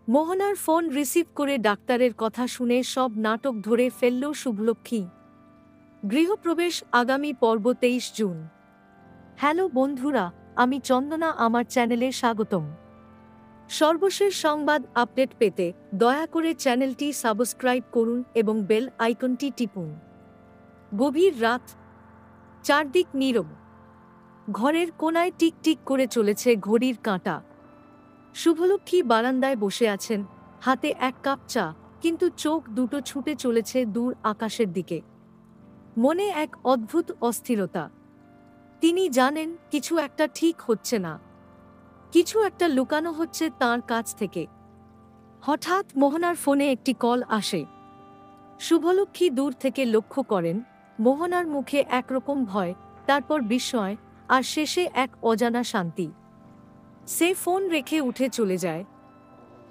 মোহনার phone receive করে ডাক্তারের কথা শুনে সব নাটক ধরে ফেলল শুভলক্ষ্মী। গৃহপ্রবেশ আগামী পর্ব ২৩ জুন। হ্যালো বন্ধুরা, আমি চন্দনা, আমার চ্যানেলে স্বাগতম। সর্বশেষ সংবাদ আপডেট পেতে দয়া করে চ্যানেলটি সাবস্ক্রাইব করুন এবং বেল আইকনটি টিপুন। গভীর রাত, চারদিক নীরব। ঘরের কোনায় টিকটিক করে চলেছে ঘড়ির কাঁটা। শুভলক্ষ্মী বারান্দায় বসে আছেন, হাতে এক কাপ চা, কিন্তু চোখ দুটো ছুটে চলেছে দূর আকাশের দিকে। মনে এক অদ্ভুত অস্থিরতা। তিনি জানেন কিছু একটা ঠিক হচ্ছে না, কিছু একটা লুকানো হচ্ছে তাঁর কাছ থেকে। হঠাৎ মোহনার ফোনে একটি কল আসে। শুভলক্ষ্মী দূর থেকে লক্ষ্য করেন মোহনার মুখে একরকম ভয়, তারপর বিস্ময়, আর শেষে এক অজানা শান্তি। সে ফোন রেখে উঠে চলে যায়।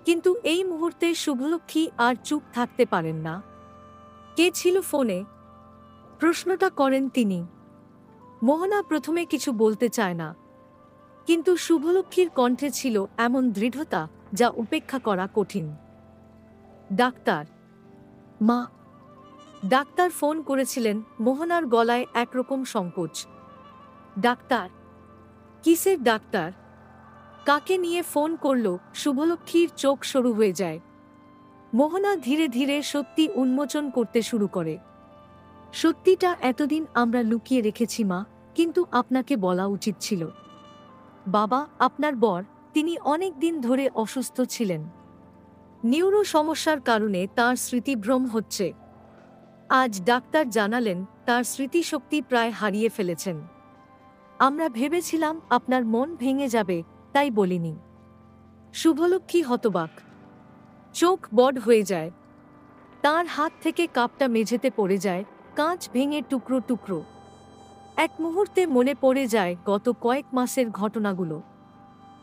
কিন্তু এই মুহূর্তে শুভলক্ষ্মী আর চুপ থাকতে পারেন না। কে ছিল ফোনে? প্রশ্নটা করেন তিনি। মোহনা প্রথমে কিছু বলতে চায় না, কিন্তু শুভলক্ষ্মীর কণ্ঠে ছিল এমন দৃঢ়তা যা উপেক্ষা করা কঠিন। ডাক্তার। মা। ডাক্তার ফোন করেছিলেন। মোহনার গলায় একরকম সংকোচ। ডাক্তার? কিসের ডাক্তার? কাকে নিয়ে ফোন করল? শুভলক্ষ্মীর চোখ সরু হয়ে যায়। মোহনা ধীরে ধীরে সত্যি উন্মোচন করতে শুরু করে। সত্যিটা এতদিন আমরা লুকিয়ে রেখেছি মা, কিন্তু আপনাকে বলা উচিত ছিল। বাবা, আপনার বর, তিনি অনেক দিন ধরে অসুস্থ ছিলেন। নিউরো সমস্যার কারণে তাঁর স্মৃতিভ্রম হচ্ছে। আজ ডাক্তার জানালেন তাঁর স্মৃতিশক্তি প্রায় হারিয়ে ফেলেছেন। আমরা ভেবেছিলাম আপনার মন ভেঙে যাবে, তাই বলিনি। শুভলক্ষ্মী হতবাক। চোখ বড় হয়ে যায়। তাঁর হাত থেকে কাপটা মেঝেতে পড়ে যায়, কাঁচ ভেঙে টুকরো টুকরো। এক মুহূর্তে মনে পড়ে যায় গত কয়েক মাসের ঘটনাগুলো।